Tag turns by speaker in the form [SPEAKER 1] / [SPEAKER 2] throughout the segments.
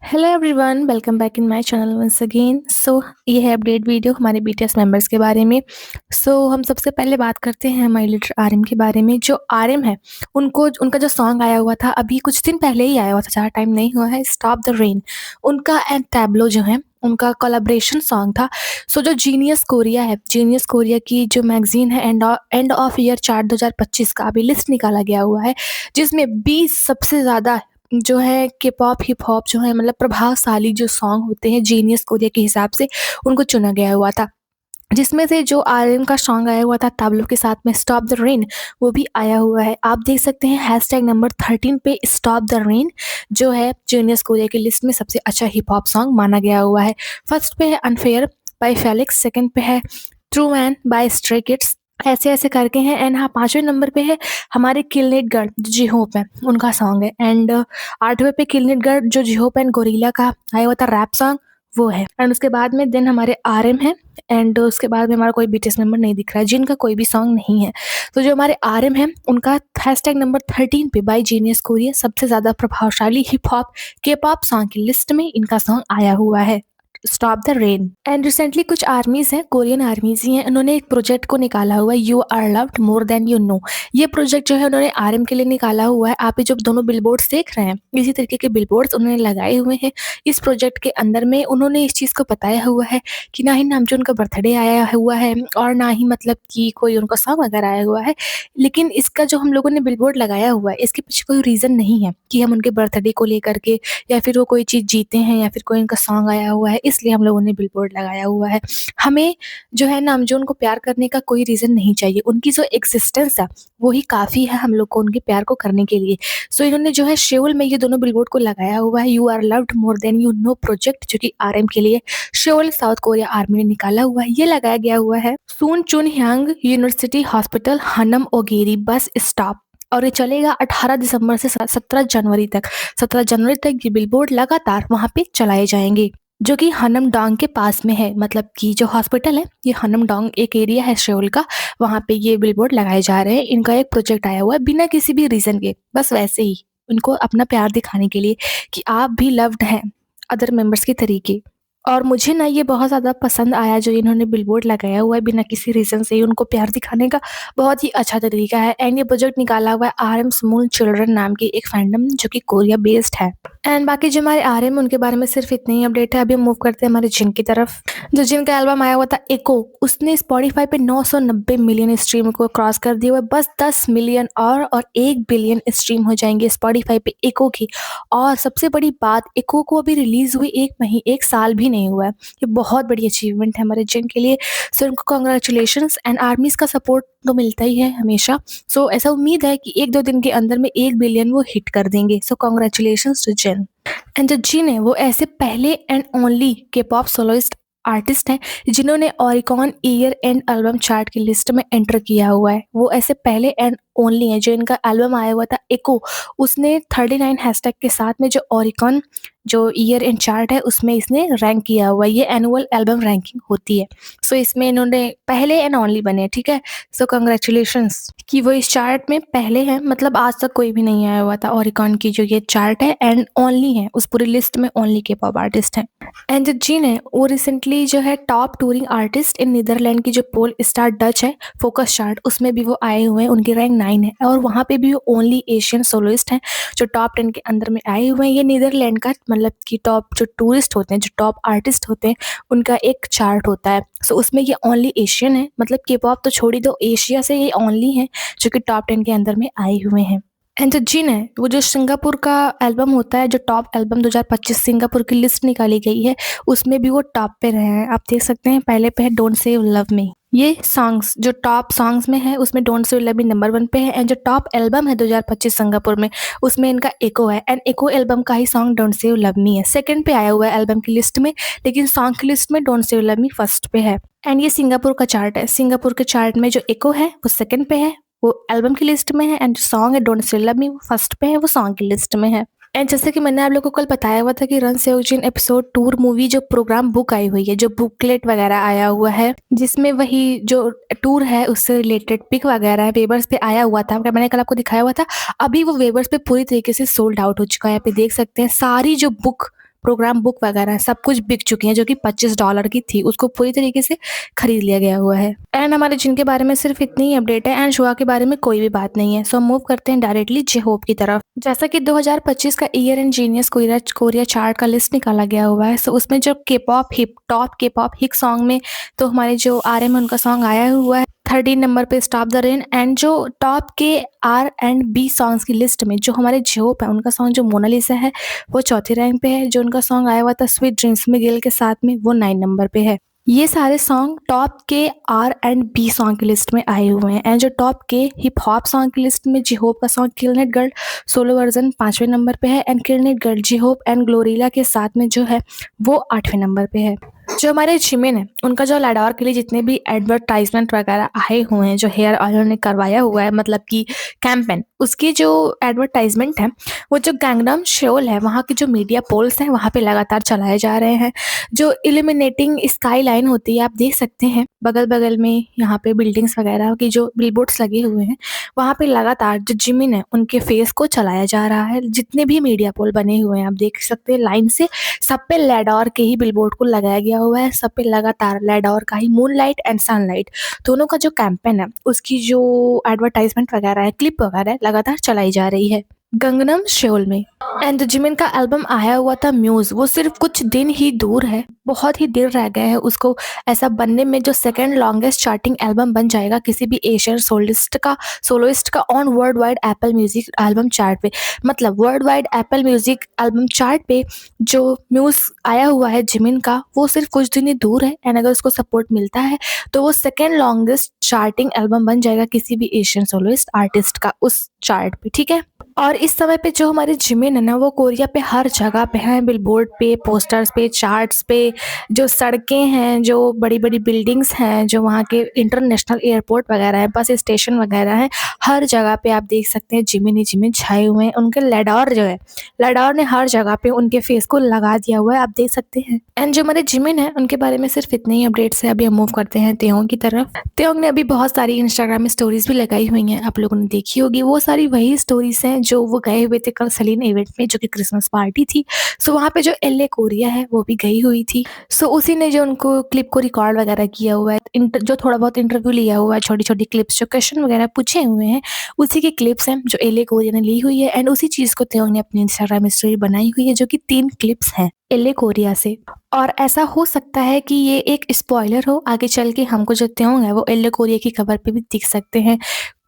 [SPEAKER 1] Hello everyone, welcome back in my channel once again. ये है update video हमारे BTS members के बारे में। हम सबसे पहले बात करते हैं माय लिटिल आर्यम के बारे में। जो आर्यम है, उनको उनका जो सॉन्ग आया हुआ था अभी कुछ दिन पहले ही आया हुआ था, ज़्यादा टाइम नहीं हुआ है, स्टॉप द रेन। उनका एंड टैब्लो जो है उनका कोलैबोरेशन सॉन्ग था। जो जीनियस कोरिया है, जीनियस कोरिया की जो मैगजीन है, एंड ऑफ ईयर चार्ट 2025 का अभी लिस्ट निकाला गया हुआ है, जिसमें 20 सबसे ज़्यादा जो है के-पॉप, हिप-हॉप जो है मतलब प्रभावशाली जो सॉन्ग होते हैं जीनियस कोरिया के हिसाब से उनको चुना गया हुआ था। जिसमें से जो आर्यन का सॉन्ग आया हुआ था ताब्लो के साथ में स्टॉप द रेन, वो भी आया हुआ है। आप देख सकते हैं हैशटैग नंबर 13 पे स्टॉप द रेन जो है जीनियस कोरिया की लिस्ट में सबसे अच्छा हिप-हॉप सॉन्ग माना गया हुआ है। फर्स्ट पे है अनफेयर बाय फेलिक्स, सेकंड पे है true man by Stray Kids, ऐसे-ऐसे करके हैं। एंड हाँ, 5वें नंबर पे है हमारे किल इट गर्ल जो जी-होप है, उनका सॉन्ग है। एंड 8वें पे किल इट गर्ल जो जी-होप एंड गोरिल्ला का आया हुआ था रैप सॉन्ग, वो है। एंड उसके बाद में देन हमारे आरएम है। एंड उसके बाद में हमारा कोई बीटीएस मेंबर नहीं दिख रहा है जिनका कोई भी सॉन्ग नहीं है। तो जो हमारे आरएम है उनका हैशटैग नंबर 13 पे बाय जीनियस कोरिया सबसे ज़्यादा प्रभावशाली हिप-हॉप, के-पॉप सॉन्ग की लिस्ट में इनका सॉन्ग आया हुआ है, stop the rain. And recently कुछ आर्मीज़ हैं, कोरियन आर्मीज़ ही हैं, उन्होंने एक प्रोजेक्ट को निकाला हुआ है, you are loved more than you know. ये प्रोजेक्ट जो है उन्होंने आरएम के लिए निकाला हुआ है। आप ये जो दोनों बिलबोर्ड्स देख रहे हैं, इसी तरीके के बिलबोर्ड्स उन्होंने लगाए हुए हैं। इस प्रोजेक्ट के अंदर में उन्होंने इस चीज़ को बताया हुआ है कि ना ही नामजो उनका बर्थडे आया हुआ है और ना ही मतलब कि कोई उनका सॉन्ग वगैरह आया हुआ है। लेकिन इसका जो हम लोगों ने बिलबोर्ड लगाया हुआ है, इसके पीछे कोई रीज़न नहीं है कि हम उनके बर्थडे को लेकर के या फिर वो कोई चीज़ जीते हैं या फिर कोई उनका सॉन्ग आया हुआ है, इसलिए हम लोगों ने बिलबोर्ड लगाया हुआ है। हमें जो है नामजो उनको प्यार करने का कोई रीज़न नहीं चाहिए, उनकी जो एक्सिस्टेंस है वो ही काफ़ी है हम लोग को उनके प्यार को करने के लिए। इन्होंने जो है सेउल में ये दोनों बिलबोर्ड को लगाया हुआ है, you are loved more than you know project, जो कि आरएम के लिए सेउल साउथ कोरिया आर्मी ने निकाला हुआ है। ये लगाया गया हुआ है Soonchunhyang university hospital Hannam Ogeori bus stop, और ये चलेगा 18 दिसंबर से 17 जनवरी तक। 17 जनवरी तक ये बिलबोर्ड लगातार वहाँ पे चलाए जाएंगे, जो कि हनमडोंग के पास में है। मतलब कि जो हॉस्पिटल है ये हनमडोंग एक एरिया है सेउल का, वहाँ पे ये बिलबोर्ड लगाए जा रहे हैं। इनका एक प्रोजेक्ट आया हुआ है बिना किसी भी रीज़न के, बस वैसे ही उनको अपना प्यार दिखाने के लिए कि आप भी लव्ड हैं अदर मेंबर्स के तरीके। और मुझे ना ये बहुत ज़्यादा पसंद आया जो इन्होंने बिलबोर्ड लगाया हुआ है बिना किसी रीज़न से ही उनको प्यार दिखाने का, बहुत ही अच्छा तरीका है। एंड ये प्रोजेक्ट निकाला हुआ है आरएम स्मॉल चिल्ड्रन नाम की एक फैंडम जो कि कोरिया बेस्ड है। एंड बाकी जो हमारे आरएम उनके बारे में सिर्फ इतनी ही अपडेट है। अभी हम मूव करते हैं हमारे जिन की तरफ। जो जिन का एल्बम आया हुआ था एको, उसने स्पॉटिफाई पे 990 मिलियन स्ट्रीम को क्रॉस कर दिया हुआ है। बस 10 मिलियन और 1 बिलियन स्ट्रीम हो जाएंगे स्पॉटिफाई पे एको की। और सबसे बड़ी बात, एको को अभी रिलीज हुई 1 साल भी नहीं हुआ है। ये बहुत बड़ी अचीवमेंट है हमारे जिन के लिए। उनको कॉन्ग्रेचुलेशंस। एंड आर्मीज का सपोर्ट तो मिलता ही है हमेशा। ऐसा उम्मीद है कि 1-2 दिन के अंदर में 1 बिलियन वो हिट कर देंगे। Congratulations to Jin. एंड जो जिन है वो ऐसे पहले एंड ओनली के पॉप सोलोइस्ट आर्टिस्ट हैं जिन्होंने ऑरिकॉन ईयर एंड एल्बम चार्ट की लिस्ट में एंटर किया हुआ है। वो ऐसे पहले एंड ओनली है जो इनका एल्बम आया हुआ था एको, उसने 39 हैशटैग के साथ में जो ऑरिकॉन जो ईयर एंड चार्ट है उसमें इसने रैंक किया हुआ है। ये एनुअल एल्बम रैंकिंग होती है। इसमें इन्होंने पहले एंड ओनली बने, ठीक है। कंग्रेचुलेशंस कि वो इस चार्ट में पहले हैं। मतलब आज तक कोई भी नहीं आया हुआ था ऑरिकॉन की जो ये चार्ट है, एंड ओनली है उस पूरी लिस्ट में, ओनली के पॉप आर्टिस्ट हैं। एंड जो जिन है वो रिसेंटली जो है top touring artist in Netherland की जो पोल स्टार डच है फोकस चार्ट, उसमें भी वो आए हुए हैं। उनकी रैंक 9 है और वहाँ पे भी वो ओनली एशियन सोलोइस्ट हैं जो टॉप 10 के अंदर में आए हुए हैं। ये नीदरलैंड का मतलब कि टॉप जो टूरिस्ट होते हैं, जो टॉप आर्टिस्ट होते हैं, उनका एक चार्ट होता है। उसमें ये ओनली एशियन है। मतलब के पॉप तो छोड़ ही दो, एशिया से ये ओनली है जो कि टॉप 10 के अंदर में आए हुए हैं। एंड जो जिन है वो जो सिंगापुर का एल्बम होता है, जो टॉप एल्बम 2025 सिंगापुर की लिस्ट निकाली गई है, उसमें भी वो टॉप पे रहे हैं। आप देख सकते हैं पहले पे है डोंट सेव लव मी। ये सॉन्ग्स जो टॉप सॉन्ग्स में है उसमें don't save love me number 1 पे है। एंड जो टॉप एल्बम है 2025 सिंगापुर में, उसमें इनका एको है। एंड एको एल्बम का ही song don't save love me है। सेकंड पे आया हुआ है एल्बम की लिस्ट में, लेकिन सॉन्ग की लिस्ट में don't save love me first पे है। एंड ये सिंगापुर का चार्ट है। सिंगापुर के चार्ट में जो एको है वो सेकंड पे है, वो एल्बम की लिस्ट में है। एंड जो सॉन्ग है डोंट से लव मी वो फर्स्ट पे है, वो सॉन्ग की लिस्ट में है। एंड जैसे कि मैंने आप लोगों को कल बताया हुआ था कि run Seojin episode tour movie जो प्रोग्राम बुक आई हुई है, जो बुकलेट वगैरह आया हुआ है, जिसमें वही जो टूर है उससे रिलेटेड पिक वगैरह वेबर्स पे आया हुआ था, मैंने कल आपको दिखाया हुआ था। अभी वो वेबर्स पे पूरी तरीके से सोल्ड आउट हो चुका है। आप देख सकते हैं सारी जो बुक प्रोग्राम बुक वगैरह सब कुछ बिक चुकी हैं, जो कि $25 की थी। उसको पूरी तरीके से खरीद लिया गया हुआ है। एंड हमारे जिन के बारे में सिर्फ इतनी ही अपडेट है एंड शुआ के बारे में कोई भी बात नहीं है। सो हम मूव करते हैं डायरेक्टली जे-होप की तरफ। जैसा कि 2025 का year in genius Korea chart का लिस्ट निकाला गया हुआ है। सो उसमें जो टॉप के-पॉप हिट सॉन्ग में तो हमारे जो आरएम है उनका सॉन्ग आया हुआ है 13 नंबर पे स्टॉप द रेन। एंड जो टॉप के R&B सॉन्ग्स की लिस्ट में जो हमारे जे-होप है उनका सॉन्ग जो मोनालिसा है वो चौथे रैंक पे है। जो उनका सॉन्ग आया हुआ था स्वीट ड्रीम्स मिगेल के साथ में वो 9 नंबर पे है। ये सारे सॉन्ग टॉप के R&B सॉन्ग की लिस्ट में आए हुए हैं। एंड जो टॉप के हिप हॉप सॉन्ग की लिस्ट में जे-होप का song kill it girl solo version 5वें नंबर पे है। And kill it girl J Hope and GloRilla के साथ में जो है वो 8वें नंबर पे है। जो हमारे जिमिन है उनका जो लैडोर के लिए जितने भी एडवर्टाइजमेंट वगैरह आए हुए हैं, जो हेयर ऑयल ने करवाया हुआ है मतलब कि कैंपेन, उसकी जो एडवर्टाइजमेंट है वो जो गैंगनम शोल है वहाँ के जो मीडिया पोल्स हैं वहाँ पे लगातार चलाए जा रहे हैं। जो इल्यूमिनेटिंग स्काई लाइन होती है आप देख सकते हैं बगल बगल में यहाँ पे बिल्डिंग्स वगैरह की जो बिलबोर्ड्स लगे हुए हैं वहाँ पे लगातार जो जिमिन है उनके फेस को चलाया जा रहा है। जितने भी मीडिया पोल बने हुए हैं आप देख सकते हैं लाइन से, सब पे लैडोर के ही बिलबोर्ड को लगाया गया हुआ है। सब पे लगातार लैडोर का ही मूनलाइट एंड सनलाइट दोनों का जो कैंपेन है उसकी जो एडवर्टाइजमेंट वगैरह है क्लिप वगैरह है लगातार चलाई जा रही है गंगनम शोल में। एंड जिमिन का एल्बम आया हुआ था म्यूज, वो सिर्फ कुछ दिन ही दूर है, बहुत ही देर रह गए हैं उसको ऐसा बनने में जो सेकंड लॉन्गेस्ट चार्टिंग एल्बम बन जाएगा किसी भी एशियन सोलोइस्ट का on world wide Apple music album chart पे। मतलब world wide Apple music album chart पे जो म्यूज आया हुआ है जिमिन का वो सिर्फ कुछ दिन ही दूर है। एंड अगर उसको सपोर्ट मिलता है तो वो सेकेंड लॉन्गेस्ट चार्टिंग एल्बम बन जाएगा किसी भी एशियन सोलोइस्ट आर्टिस्ट का उस चार्ट पे, ठीक है। और इस समय पे जो हमारे जिमिन है ना वो कोरिया पे हर जगह पे हैं, बिलबोर्ड पे, पोस्टर्स पे, चार्ट्स पे, जो सड़कें हैं, जो बड़ी बड़ी बिल्डिंग्स हैं, जो वहाँ के इंटरनेशनल एयरपोर्ट वगैरह है, बस स्टेशन वगैरह है, हर जगह पे आप देख सकते हैं जिमिन ही जिमिन छाए हुए हैं। उनके लैडोर जो है, लैडोर ने हर जगह पे उनके फेस को लगा दिया हुआ है, आप देख सकते हैं। एंड जो हमारे जिमिन है उनके बारे में सिर्फ इतने ही अपडेट्स है। अभी हम मूव करते हैं तेयोंग की तरफ। तेयोंग ने अभी बहुत सारी इंस्टाग्राम में स्टोरीज भी लगाई हुई हैं, आप लोगों ने देखी होगी। वो सारी वही स्टोरीज हैं जो वो गए हुए थे कल सलीन इवेंट में जो कि क्रिसमस पार्टी थी। सो वहाँ पे जो एलए कोरिया है वो भी गई हुई थी। सो उसी ने जो उनको क्लिप को रिकॉर्ड वगैरह किया हुआ है, जो थोड़ा बहुत इंटरव्यू लिया हुआ है, छोटी छोटी क्लिप्स जो क्वेश्चन वगैरह पूछे हुए हैं उसी की क्लिप्स हैं जो एलए कोरिया ने ली हुई है। एंड उसी चीज़ को तेयोंग ने अपनी इंस्टाग्राम स्टोरी बनाई हुई है जो कि 3 क्लिप्स हैं एलए कोरिया से। और ऐसा हो सकता है कि ये एक स्पॉइलर हो, आगे चल के हमको जो तेयोंग है वो एलए कोरिया की कवर पे भी दिख सकते हैं।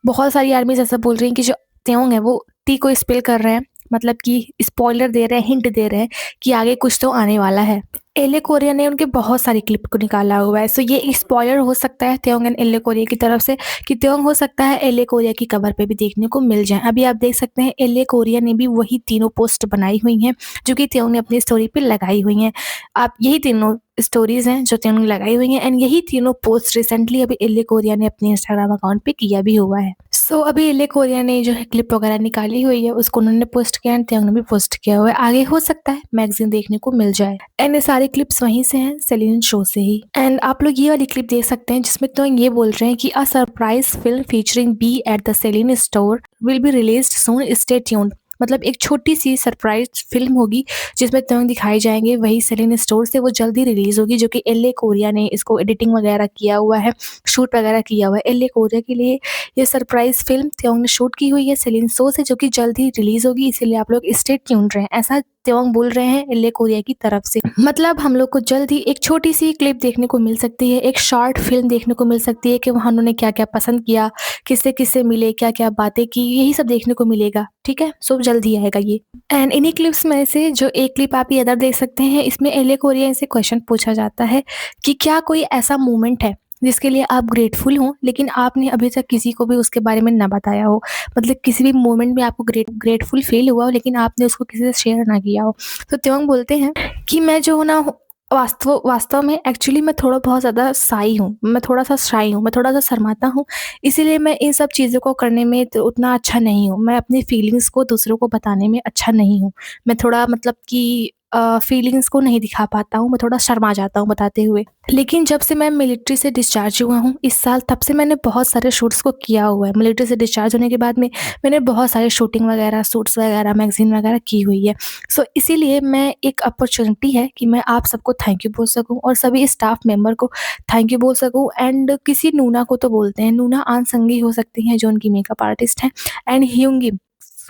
[SPEAKER 1] बहुत सारी आर्मीज ऐसा बोल रही हैं कि जो तेयोंग है वो टी को स्पेल कर रहे हैं, मतलब कि स्पॉइलर दे रहे हैं, हिंट दे रहे हैं कि आगे कुछ तो आने वाला है। एलए कोरिया ने उनके बहुत सारी क्लिप को निकाला हुआ है। सो ये एक स्पॉइलर हो सकता है तेयोंग एंड एलए कोरिया की तरफ से कि तेयोंग हो सकता है एलए कोरिया की कवर पे भी देखने को मिल जाए। अभी आप देख सकते हैं एलए कोरिया ने भी वही तीनों पोस्ट बनाई हुई हैं जो कि तेयोंग ने अपनी स्टोरी पे लगाई हुई हैं। आप यही तीनों स्टोरीज हैं जो तेयोंग ने लगाई हुई हैं। एंड यही तीनों पोस्ट रिसेंटली अभी एलए कोरिया ने अपने इंस्टाग्राम अकाउंट पे किया भी हुआ है। सो अभी एलए कोरिया ने जो है क्लिप वगैरह निकाली हुई है उसको उन्होंने पोस्ट किया एंड तेयोंग ने भी पोस्ट किया हुआ है। आगे हो सकता है मैगजीन देखने को मिल जाए। एंड ये सारी क्लिप्स वहीं से हैं, सेलिन शो से ही। एंड आप लोग ये वाली क्लिप देख सकते हैं जिसमें तो ये बोल रहे हैं कि a surprise film featuring B at the Celine store will be released soon, stay tuned. मतलब एक छोटी सी सरप्राइज फिल्म होगी जिसमें तेयोंग दिखाए जाएंगे, वही सेलिन स्टोर से वो जल्दी रिलीज होगी। जो कि एलए कोरिया ने इसको एडिटिंग वगैरह किया हुआ है, शूट वगैरह किया हुआ है। एलए कोरिया के लिए ये सरप्राइज फिल्म तेयोंग ने शूट की हुई है सेलिन शो से, जो कि जल्द ही रिलीज होगी, इसीलिए आप लोग स्टे ट्यून्ड रहें, ऐसा तेयोंग बोल रहे हैं एलए कोरिया की तरफ से। मतलब हम लोग को जल्द ही एक छोटी सी क्लिप देखने को मिल सकती है, एक शॉर्ट फिल्म देखने को मिल सकती है कि वहाँ उन्होंने क्या क्या पसंद किया, किससे किससे मिले, क्या क्या बातें की, यही सब देखने को मिलेगा, ठीक है। सो जल्द ही आएगा ये। एंड इन्हीं क्लिप्स में से जो एक क्लिप आप ये इधर देख सकते हैं, इसमें एलए कोरिया से क्वेश्चन पूछा जाता है कि क्या कोई ऐसा मोमेंट है जिसके लिए आप ग्रेटफुल हो लेकिन आपने अभी तक किसी को भी उसके बारे में ना बताया हो। मतलब किसी भी मोमेंट में आपको ग्रेटफुल फील हुआ हो लेकिन आपने उसको किसी से शेयर ना किया हो। तो तेयोंग बोलते हैं कि मैं जो हूँ ना वास्तव में एक्चुअली मैं थोड़ा बहुत ज़्यादा शाई हूँ, मैं थोड़ा सा शाई हूँ, मैं थोड़ा सा शर्माता हूँ, इसीलिए मैं इन सब चीज़ों को करने में तो उतना अच्छा नहीं हूँ। मैं अपनी फीलिंग्स को दूसरों को बताने में अच्छा नहीं हूँ। मैं थोड़ा मतलब कि फीलिंग्स को नहीं दिखा पाता हूँ, मैं थोड़ा शर्मा जाता हूँ बताते हुए। लेकिन जब से मैं मिलिट्री से डिस्चार्ज हुआ हूँ इस साल, तब से मैंने बहुत सारे शूट्स को किया हुआ है। मिलिट्री से डिस्चार्ज होने के बाद में मैंने बहुत सारे शूटिंग वगैरह, शूट्स वगैरह, मैगज़ीन वगैरह की हुई है। सो इसीलिए मैं एक अपॉर्च्युनिटी है कि मैं आप सबको थैंक यू बोल सकूँ और सभी स्टाफ मेंबर को थैंक यू बोल सकूँ। एंड किसी नूना को तो बोलते हैं, नूना आनसंगी हो सकती हैं जो उनकी मेकअप आर्टिस्ट हैं, and Hyungi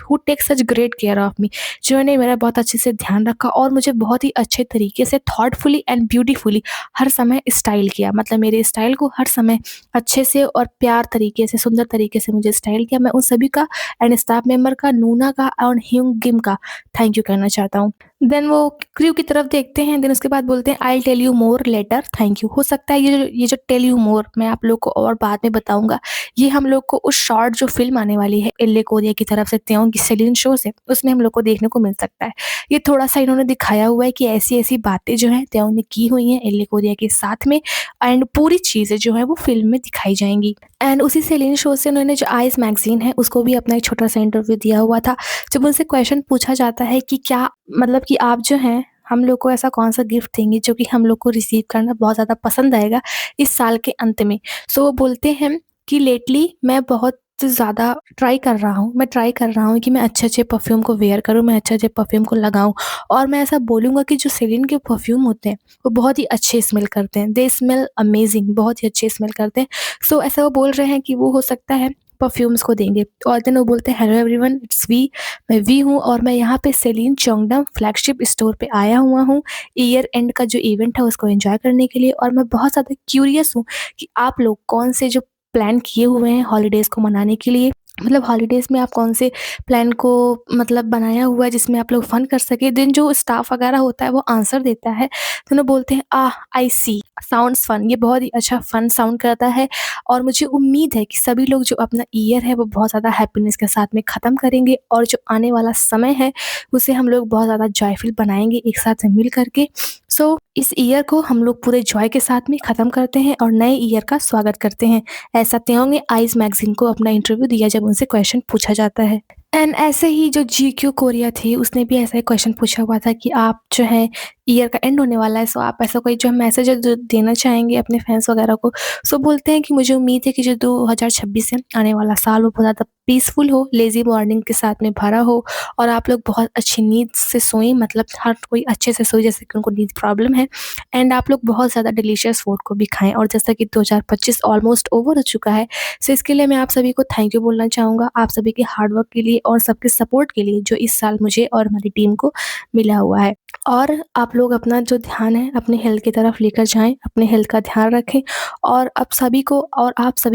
[SPEAKER 1] who take such great care of me, जिन्होंने मेरा बहुत अच्छे से ध्यान रखा और मुझे बहुत ही अच्छे तरीके से थॉटफुली एंड ब्यूटीफुली हर समय स्टाइल किया। मतलब मेरे स्टाइल को हर समय अच्छे से और प्यार तरीके से, सुंदर तरीके से मुझे स्टाइल किया। मैं उन सभी का एंड स्टाफ मेंबर का, नूना का और ह्यूंग गिम का थैंक यू कहना चाहता हूँ। देन वो क्रू की तरफ देखते हैं, देन उसके बाद बोलते हैं I will tell you more later, thank you. हो सकता है ये जो टेल यू मोर मैं आप लोग को और बाद में बताऊँगा, ये हम लोग को उस शॉर्ट जो फ़िल्म आने वाली है एल्ले कोरिया की तरफ से, त्यों की सेलिन शो से, उसमें हम लोग को देखने को मिल सकता है। ये थोड़ा-सा इन्होंने दिखाया हुआ है कि ऐसी-ऐसी बातें जो हैं त्यों ने की हुई हैं एल्ले कोरिया के साथ में, एंड पूरी चीज़ें जो हैं वो फ़िल्म में दिखाई जाएँगी। एंड उसी सेलिन शो से उन्होंने जो आइज़ मैगज़ीन है उसको भी अपना एक छोटा-सा इंटरव्यू दिया हुआ था। जब उनसे क्वेश्चन पूछा जाता है कि क्या मतलब कि आप जो हैं हम लोग को ऐसा कौन-सा गिफ्ट देंगे जो कि हम लोग को रिसीव करना बहुत ज़्यादा पसंद आएगा इस साल के अंत में। सो वो बोलते हैं कि लेटली मैं बहुत ज़्यादा मैं ट्राई कर रहा हूँ कि मैं अच्छे-अच्छे परफ्यूम को वियर करूँ, मैं अच्छे-अच्छे परफ्यूम को लगाऊँ, और मैं ऐसा बोलूँगा कि जो सेलिन के परफ्यूम होते हैं, वो बहुत ही अच्छे स्मेल करते हैं। दे स्मेल अमेज़िंग, बहुत ही अच्छे स्मेल करते हैं। सो ऐसा वो बोल रहे हैं कि वो हो सकता है परफ्यूम्स को देंगे, और देन वो बोलते हैं हेलो एवरीवन, इट्स वी, मैं वी हूँ और मैं यहाँ पे सेलिन चोंगडम फ्लैगशिप स्टोर पे आया हुआ हूँ ईयर एंड का जो इवेंट है उसको एंजॉय करने के लिए, और मैं बहुत ज़्यादा क्यूरियस हूँ कि आप लोग कौन से जो प्लान किए हुए हैं हॉलीडेज़ को मनाने के लिए, मतलब हॉलीडेज़ में आप कौन से प्लान को मतलब बनाया हुआ है जिसमें आप लोग फन कर सकें। देन जो स्टाफ वगैरह होता है वो आंसर देता है, तो वो बोलते हैं आई सी, साउंड्स फन, ये बहुत ही अच्छा फन साउंड करता है, और मुझे उम्मीद है कि सभी लोग जो अपना ईयर है वो बहुत ज़्यादा हैप्पीनेस के साथ में ख़त्म करेंगे, और जो आने वाला समय है उसे हम लोग बहुत ज़्यादा जॉयफुल बनाएँगे एक साथ में मिल कर के। सो इस ईयर को हम लोग पूरे जॉय के साथ में ख़त्म करते हैं और नए ईयर का स्वागत करते हैं। ऐसा त्यों ने आइज़ मैगज़ीन को अपना इंटरव्यू दिया जब उनसे क्वेश्चन पूछा जाता है। एंड ऐसे ही जो जीक्यू कोरिया थी उसने भी ऐसा ही क्वेश्चन पूछा हुआ था कि आप जो है ईयर का एंड होने वाला है, सो आप ऐसा कोई जो मैसेज जो देना चाहेंगे अपने फैंस वगैरह को। सो बोलते हैं कि मुझे उम्मीद है कि जो 2026 है आने वाला साल वो बहुत ज़्यादा पीसफुल हो, लेज़ी मॉर्निंग के साथ में भरा हो, और आप लोग बहुत अच्छी नींद से सोएं, मतलब हर कोई अच्छे से सोए जैसे कि उनको नींद प्रॉब्लम है, एंड आप लोग बहुत ज़्यादा डिलीशियस फूड को भी खाएँ। और जैसा कि 2025 ऑलमोस्ट ओवर हो चुका है, सो इसके लिए मैं आप सभी को थैंक यू बोलना चाहूँगा, आप सभी के हार्ड वर्क के लिए और सबके सपोर्ट के लिए जो इस साल मुझे और हमारी टीम को मिला हुआ है। और आप लोग अपना जो ध्यान है अपने हेल्थ की तरफ लेकर जाएँ, अपने हेल्थ का ध्यान रखें, और आप सभी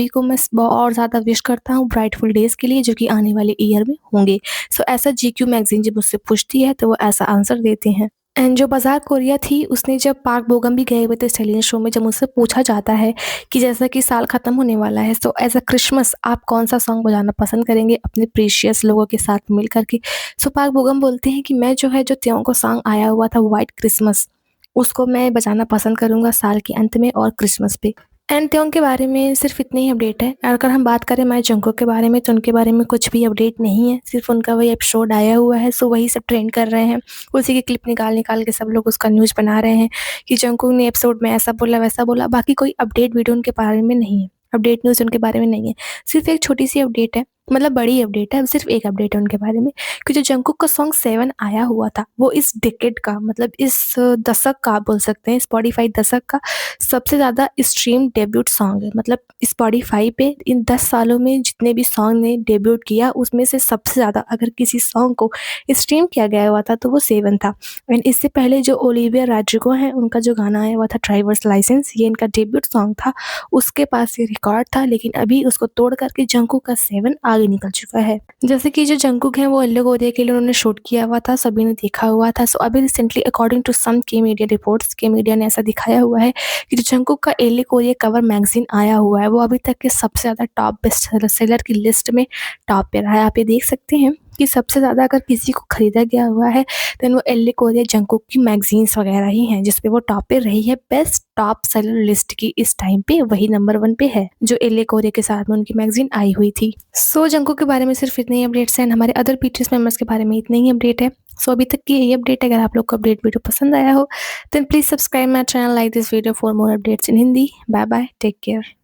[SPEAKER 1] को मैं और ज़्यादा विश करता हूँ ब्राइटफुल डेज़ के लिए जो कि आने वाले ईयर में होंगे। सो ऐसा जीक्यू मैगज़ीन जब मुझसे पूछती है तो वो ऐसा आंसर देते हैं। एंड जो बाज़ार कोरिया थी उसने जब पार्क बोगम भी गए हुए थे सेलिन शो में, जब मुझसे पूछा जाता है कि जैसा कि साल ख़त्म होने वाला है, सो एज़ अ क्रिसमस आप कौन-सा सॉन्ग बजाना पसंद करेंगे अपने प्रीशियस लोगों के साथ मिल कर के? सो पार्क बोगम बोलते हैं कि मैं जो है जो त्यों को सॉन्ग आया हुआ था व्हाइट क्रिसमस, उसको मैं बजाना पसंद करूँगा साल के अंत में और क्रिसमस पे। एंड त्यों के बारे में सिर्फ़ इतनी ही अपडेट है। और अगर हम बात करें माय जंगकुक के बारे में तो उनके बारे में कुछ भी अपडेट नहीं है, सिर्फ़ उनका वही एपिसोड आया हुआ है, सो वही सब ट्रेंड कर रहे हैं। उसी की क्लिप निकाल-निकाल के सब लोग उसका न्यूज़ बना रहे हैं कि जंगकुक ने एपिसोड में ऐसा बोला, वैसा बोला, बाकी कोई अपडेट वीडियो उनके बारे में नहीं है। अपडेट न्यूज़ उनके बारे में नहीं है। सिर्फ़ एक छोटी-सी अपडेट है, मतलब बड़ी अपडेट है, सिर्फ़ एक अपडेट है उनके बारे में कि जो जंगकुक का सॉन्ग 7 आया हुआ था, वो इस डिकेड का, मतलब इस दशक का आप बोल सकते हैं, स्पॉटिफ़ाई दशक का सबसे ज़्यादा स्ट्रीम डेब्यूट सॉन्ग है। मतलब स्पॉटिफ़ाई पे इन 10 सालों में जितने भी सॉन्ग ने डेब्यूट किया उसमें से सबसे ज़्यादा अगर किसी सॉन्ग को स्ट्रीम किया गया हुआ था तो वो 7 था। एंड इससे पहले जो ओलिविया रोड्रिगो हैं उनका जो गाना आया हुआ था ड्राइवर्स लाइसेंस, ये इनका डेब्यूट सॉन्ग था, उसके पास ये रिकॉर्ड था, लेकिन अभी उसको तोड़ करके जंगकुक का 7 आगे निकल चुका है। जैसे कि जो जंगकुक हैं वो येलो कोरिया के लिए उन्होंने शूट किया हुआ था, सभी ने देखा हुआ था। सो अभी रिसेंटली अकॉर्डिंग टू सम के मीडिया रिपोर्ट्स, के मीडिया ने ऐसा दिखाया हुआ है कि जो जंगकुक का येलो कोरिया कवर मैगज़ीन आया हुआ है वो अभी तक के सबसे ज़्यादा टॉप बेस्ट सेलर की लिस्ट में टॉप पे रहा है। आप ये देख सकते हैं कि सबसे ज़्यादा अगर किसी को खरीदा गया हुआ है देन वो येलो कोरिया जंगकुक की मैगज़ीन्स वगैरह ही हैं, जिस पे वो टॉप पे रही है। बेस्ट टॉप सेलर लिस्ट की इस टाइम पे वही नंबर 1 पे है, जो येलो कोरिया के साथ में उनकी मैगज़ीन आई हुई थी। सो जंगकुक के बारे में सिर्फ इतने ही अपडेट्स हैं, हमारे अदर बीटीएस मेंबर्स के बारे में इतने ही अपडेट है। सो अभी तक की यही अपडेट है। अगर आप लोग को अपडेट वीडियो पसंद आया हो then please subscribe my channel, like this video for more updates in Hindi. Bye bye, take care.